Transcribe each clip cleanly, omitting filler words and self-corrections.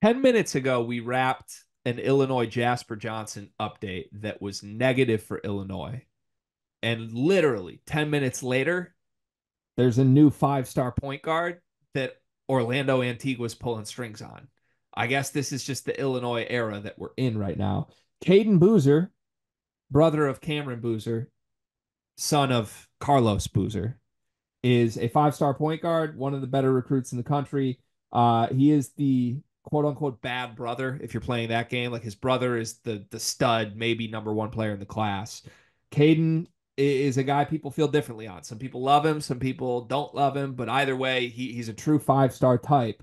10 minutes ago, we wrapped an Illinois Jasper Johnson update that was negative for Illinois. And literally 10 minutes later, there's a new 5-star point guard that Orlando Antigua's pulling strings on. I guess this is just the Illinois era that we're in right now. Cayden Boozer, brother of Cameron Boozer, son of Carlos Boozer, is a 5-star point guard, one of the better recruits in the country. He is the quote unquote bad brother if you're playing that game. Like his brother is the stud, maybe number one player in the class. Cayden is a guy people feel differently on. Some people love him, some people don't love him, but either way, he's a true 5-star type.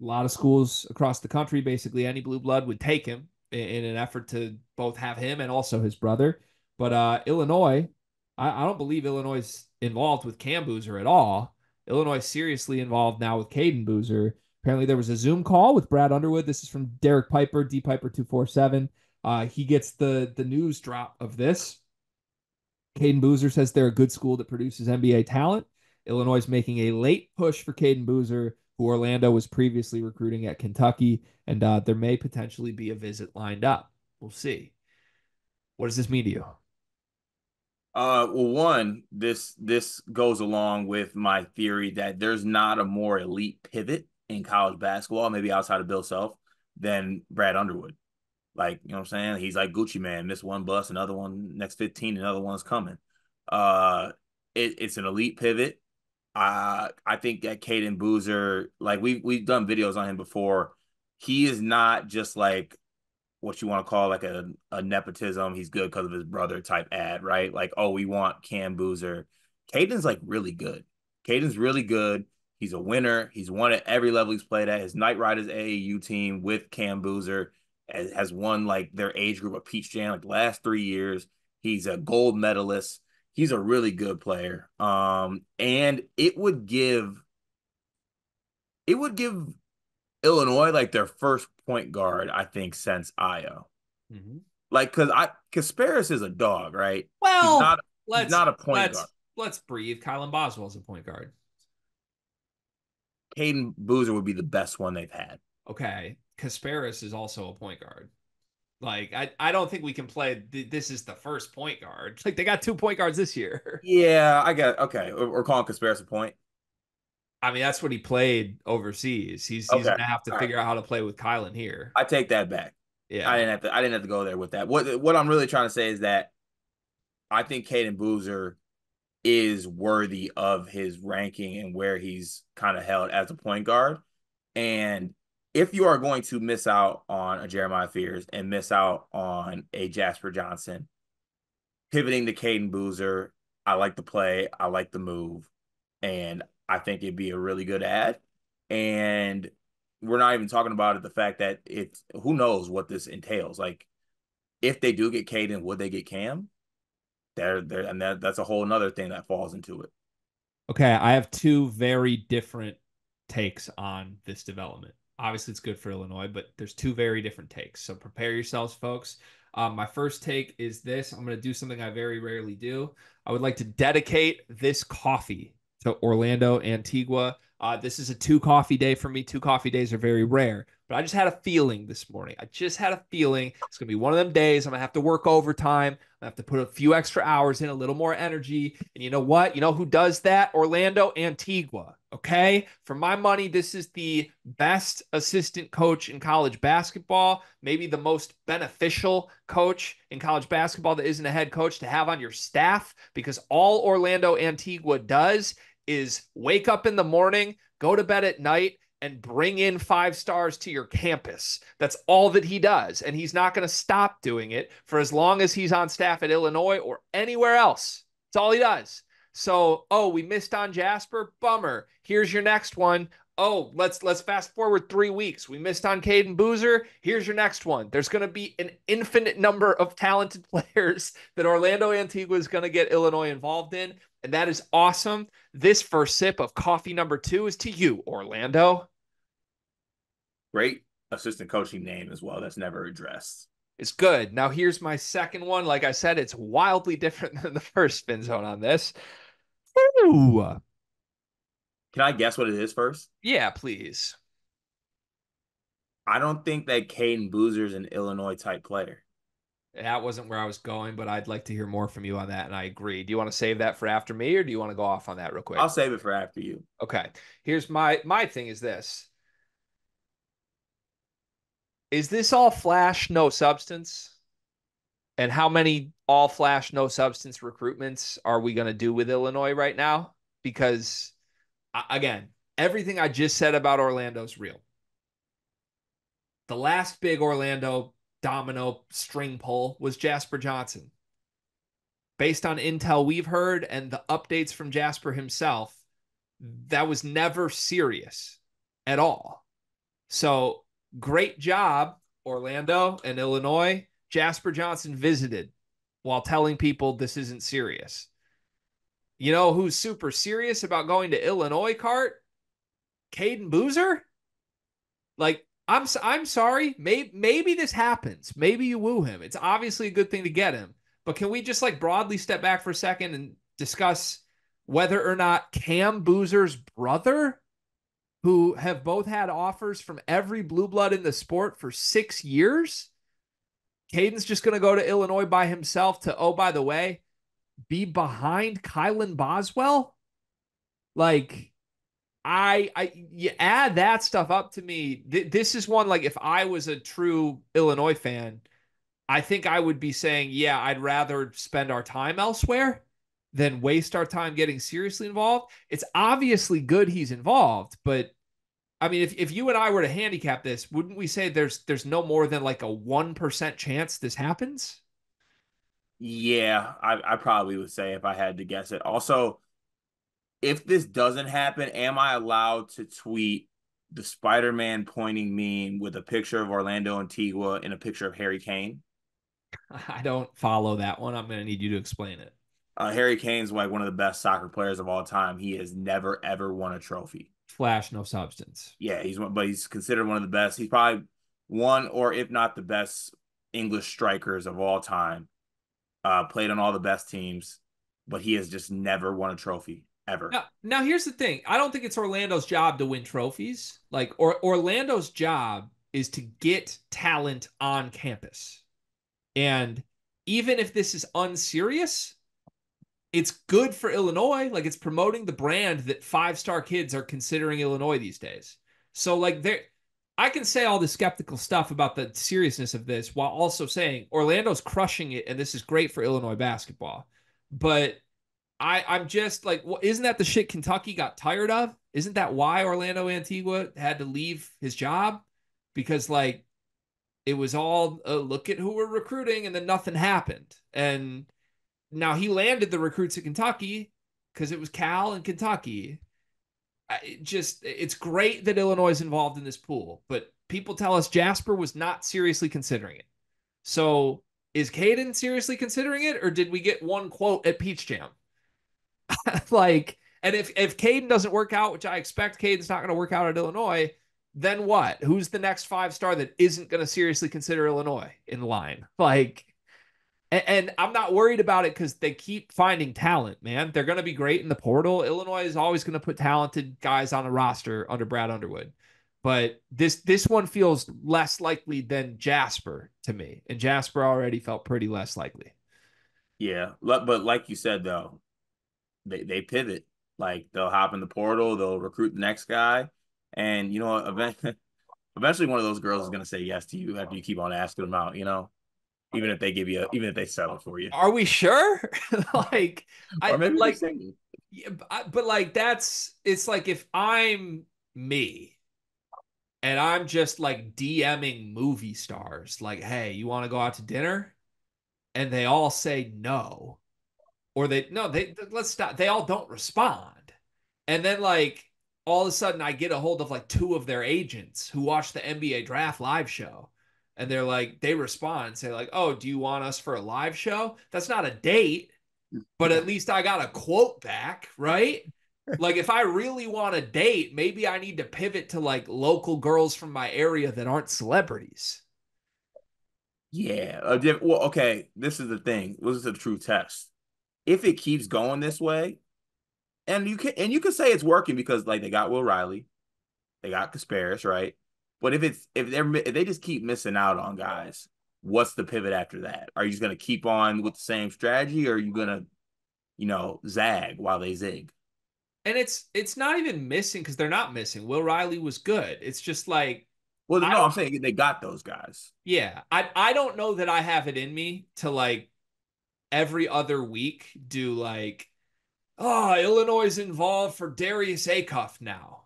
A lot of schools across the country, basically any blue blood would take him in an effort to both have him and also his brother. But Illinois, I don't believe Illinois is involved with Cam Boozer at all. Illinois is seriously involved now with Cayden Boozer. Apparently, there was a Zoom call with Brad Underwood. This is from Derek Piper, D Piper 247. He gets the news drop of this. Cayden Boozer says they're a good school that produces NBA talent. Illinois is making a late push for Cayden Boozer, who Orlando was previously recruiting at Kentucky, and there may potentially be a visit lined up. We'll see. What does this mean to you? Well, one, this goes along with my theory that there's not a more elite pivot in college basketball, maybe outside of Bill Self, than Brad Underwood. Like, you know what I'm saying? He's like Gucci Man, miss one bus, another one next 15, another one's coming. Uh, it's an elite pivot. I think that Cayden Boozer, like we've done videos on him before. He is not just like what you want to call like a nepotism. He's good because of his brother type ad, right? Like, oh, we want Cam Boozer. Cayden's like really good. Cayden's really good. He's a winner. He's won at every level he's played at. His Knight Riders AAU team with Cam Boozer has won like their age group of Peach Jam like the last 3 years. He's a gold medalist. He's a really good player. And it would give Illinois like their first point guard, I think, since Io. Mm-hmm. Like, Kasparis is a dog, right? He's Well, not he's let's not a point guard. let's let's breathe. Kylan Boswell's a point guard. Cayden Boozer would be the best one they've had. Okay, Kasparis is also a point guard. Like I don't think we can play. This is the first point guard. Like they got two point guards this year. Yeah, I got okay. We're calling Kasparis a point. I mean, that's what he played overseas. He's Okay, gonna have to all right. figure out how to play with Kylan here. I take that back. Yeah. I didn't have to go there with that. What I'm really trying to say is that I think Cayden Boozer is worthy of his ranking and where he's kind of held as a point guard. And if you are going to miss out on a Jeremiah Fears and miss out on a Jasper Johnson, pivoting to Cayden Boozer, I like the play, I like the move, and I think it'd be a really good ad. And we're not even talking about it, the fact that it's who knows what this entails. Like if they do get Cayden, would they get Cam? There, and that's a whole nother thing that falls into it. Okay, I have two very different takes on this development. Obviously, it's good for Illinois, but there's two very different takes. So prepare yourselves, folks. My first take is this. I'm going to do something I very rarely do. I would like to dedicate this coffee to Orlando Antigua. This is a 2 coffee day for me. 2 coffee days are very rare, but I just had a feeling this morning. I just had a feeling it's going to be one of them days. I'm going to have to work overtime. I have to put a few extra hours in, a little more energy. And you know what? You know who does that? Orlando Antigua. Okay. For my money, this is the best assistant coach in college basketball, maybe the most beneficial coach in college basketball that isn't a head coach to have on your staff, because all Orlando Antigua does is wake up in the morning, go to bed at night, and bring in 5 stars to your campus. That's all that he does. And he's not going to stop doing it for as long as he's on staff at Illinois or anywhere else. That's all he does. So, oh, we missed on Jasper. Bummer. Here's your next one. Oh, let's fast forward 3 weeks. We missed on Cayden Boozer. Here's your next one. There's going to be an infinite number of talented players that Orlando Antigua is going to get Illinois involved in, and that is awesome. This first sip of coffee number 2 is to you, Orlando. Great assistant coaching name as well. That's never addressed. It's good. Now here's my second one. Like I said, it's wildly different than the first spin zone on this. Ooh. Can I guess what it is first? Yeah, please. I don't think that Cayden Boozer is an Illinois type player. That wasn't where I was going, but I'd like to hear more from you on that, and I agree. Do you want to save that for after me, or do you want to go off on that real quick? I'll save it for after you. Okay. Here's my thing is this. Is this all flash, no substance? And how many all flash, no substance recruitments are we going to do with Illinois right now? Because again, everything I just said about Orlando's real. The last big Orlando domino string pull was Jasper Johnson. Based on intel we've heard and the updates from Jasper himself, that was never serious at all. So great job, Orlando and Illinois. Jasper Johnson visited while telling people this isn't serious. You know who's super serious about going to Illinois, Cart? Cayden Boozer? Like, I'm sorry. Maybe this happens. Maybe you woo him. It's obviously a good thing to get him. But can we just like broadly step back for a second and discuss whether or not Cam Boozer's brother, who have both had offers from every blue blood in the sport for 6 years, Cayden's just going to go to Illinois by himself to, oh, by the way, be behind Kylan Boswell? Like, you add that stuff up to me. This is one, like, if I was a true Illinois fan, I think I would be saying, yeah, I'd rather spend our time elsewhere than waste our time getting seriously involved. It's obviously good he's involved, but I mean, if you and I were to handicap this, wouldn't we say there's no more than like a 1% chance this happens? Yeah, I probably would say if I had to guess it. Also, if this doesn't happen, am I allowed to tweet the Spider-Man pointing meme with a picture of Orlando Antigua and a picture of Harry Kane? I don't follow that one. I'm going to need you to explain it. Harry Kane's like one of the best soccer players of all time. He has never ever won a trophy. Flash, no substance. Yeah, but he's considered one of the best. He's probably one or if not the best English strikers of all time. Played on all the best teams, but he has just never won a trophy ever. Now here's the thing. I don't think it's Orlando's job to win trophies. Like, Orlando's job is to get talent on campus. And even if this is unserious, it's good for Illinois. Like, it's promoting the brand that five-star kids are considering Illinois these days. So like I can say all the skeptical stuff about the seriousness of this while also saying Orlando's crushing it and this is great for Illinois basketball. But I'm just like, well, isn't that the shit Kentucky got tired of? Isn't that why Orlando Antigua had to leave his job? Because like it was all look at who we're recruiting, and then nothing happened. And now he landed the recruits at Kentucky because it was Cal and Kentucky. It's great that Illinois is involved in this pool, but people tell us Jasper was not seriously considering it. So is Cayden seriously considering it, or did we get one quote at Peach Jam? Like, and if Cayden doesn't work out, which I expect Cayden's not going to work out at Illinois, then what? Who's the next five-star that isn't going to seriously consider Illinois in line? Like, and I'm not worried about it because they keep finding talent, man. They're going to be great in the portal. Illinois is always going to put talented guys on a roster under Brad Underwood. But this one feels less likely than Jasper to me. And Jasper already felt pretty less likely. Yeah, but like you said though, they pivot. Like they'll hop in the portal, they'll recruit the next guy, and you know, eventually one of those girls is gonna say yes to you after you keep on asking them out. You know, even if they settle for you, Are we sure? Like, or I maybe they're like, single. yeah, but like it's like if I'm me and I'm just like DMing movie stars, like, hey, you want to go out to dinner? And they all say no. Or they let's stop. They all don't respond. And then like all of a sudden I get a hold of like two of their agents who watch the NBA draft live show. And they're like, they respond, say, like, oh, do you want us for a live show? That's not a date, but at least I got a quote back, right? Like if I really want a date, maybe I need to pivot to like local girls from my area that aren't celebrities. Yeah. Well, okay. This is the thing. This is a true test. If it keeps going this way, and you can say it's working because like they got Will Riley, they got Kasparis, right? But if they just keep missing out on guys, what's the pivot after that? Are you just gonna keep on with the same strategy, or are you gonna, zag while they zig? And it's not even missing because they're not missing. Will Riley was good. It's just like Well, I no, don't I'm saying they got those guys. yeah, I don't know that I have it in me to like every other week do like, oh, Illinois is involved for Darius Acuff now.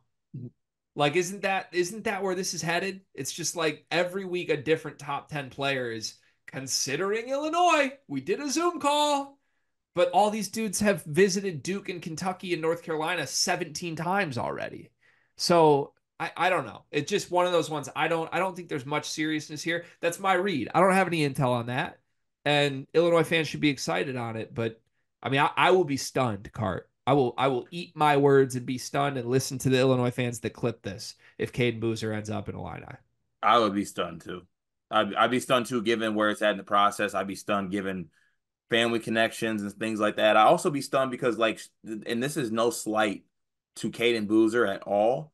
Like, isn't that where this is headed? It's just like every week a different top 10 player is considering Illinois. We did a Zoom call, but all these dudes have visited Duke and Kentucky and North Carolina 17 times already. So I don't know. It's just one of those ones. I don't think there's much seriousness here. That's my read. I don't have any intel on that. And Illinois fans should be excited on it, but I mean I will be stunned, Cart. I will eat my words and be stunned and listen to the Illinois fans that clip this if Cayden Boozer ends up in Illini. I would be stunned too. I'd be stunned too, given where it's at in the process. I'd be stunned given family connections and things like that. I also be stunned because and this is no slight to Cayden Boozer at all.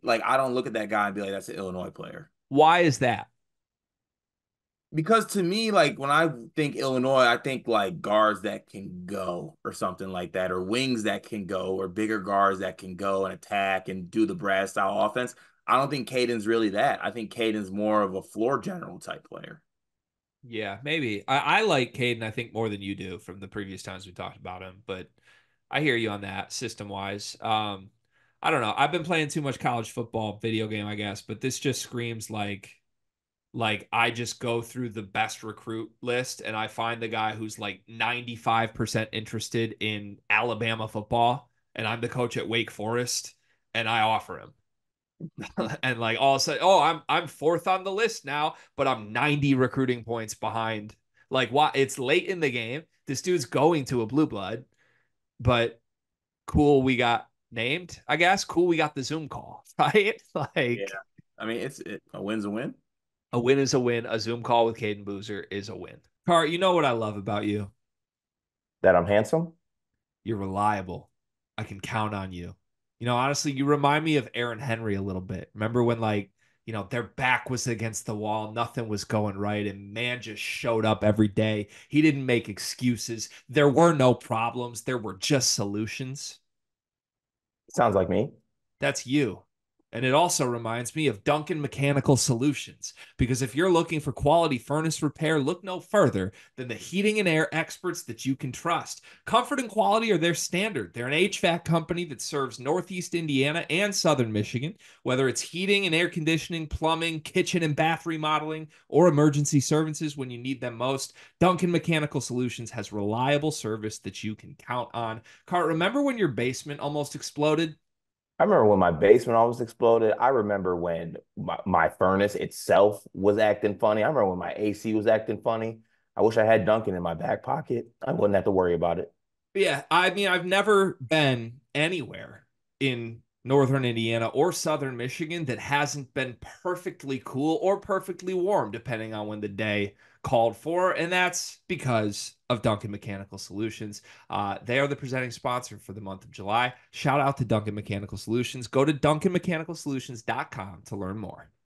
Like I don't look at that guy and be like, that's an Illinois player. Why is that? Because to me, like when I think Illinois, I think like guards that can go or something like that, or wings that can go, or bigger guards that can go and attack and do the Brad style offense. I don't think Cayden's really that. I think Cayden's more of a floor general type player. Yeah, maybe. I like Cayden, I think, more than you do from the previous times we talked about him, but I hear you on that system wise. I don't know. I've been playing too much college football video game, I guess, but this just screams like I just go through the best recruit list and I find the guy who's like 95% interested in Alabama football and I'm the coach at Wake Forest and I offer him. And like all of a sudden, oh, I'm fourth on the list now, but I'm 90 recruiting points behind. Like what? It's late in the game. This dude's going to a blue blood, but cool, we got named. I guess cool, we got the Zoom call, right? Yeah. Like I mean, a win's a win. a win is a win. A Zoom call with Cayden Boozer is a win. Car, you know what I love about you? That I'm handsome? You're reliable. I can count on you. Honestly, you remind me of Aaron Henry a little bit. Remember when their back was against the wall, nothing was going right, and man just showed up every day. He didn't make excuses. There were no problems. There were just solutions. Sounds like me. That's you. And it also reminds me of Duncan Mechanical Solutions, because if you're looking for quality furnace repair, look no further than the heating and air experts that you can trust. Comfort and quality are their standard. They're an HVAC company that serves Northeast Indiana and Southern Michigan, whether it's heating and air conditioning, plumbing, kitchen and bath remodeling, or emergency services when you need them most. Duncan Mechanical Solutions has reliable service that you can count on. Cart, remember when your basement almost exploded? I remember when my basement almost exploded. I remember when my furnace itself was acting funny. I remember when my AC was acting funny. I wish I had Duncan in my back pocket. I wouldn't have to worry about it. Yeah, I mean, I've never been anywhere in northern Indiana or southern Michigan that hasn't been perfectly cool or perfectly warm, depending on when the day called for. And that's because of Duncan Mechanical Solutions. They are the presenting sponsor for the month of July. Shout out to Duncan Mechanical Solutions. Go to duncanmechanicalsolutions.com to learn more.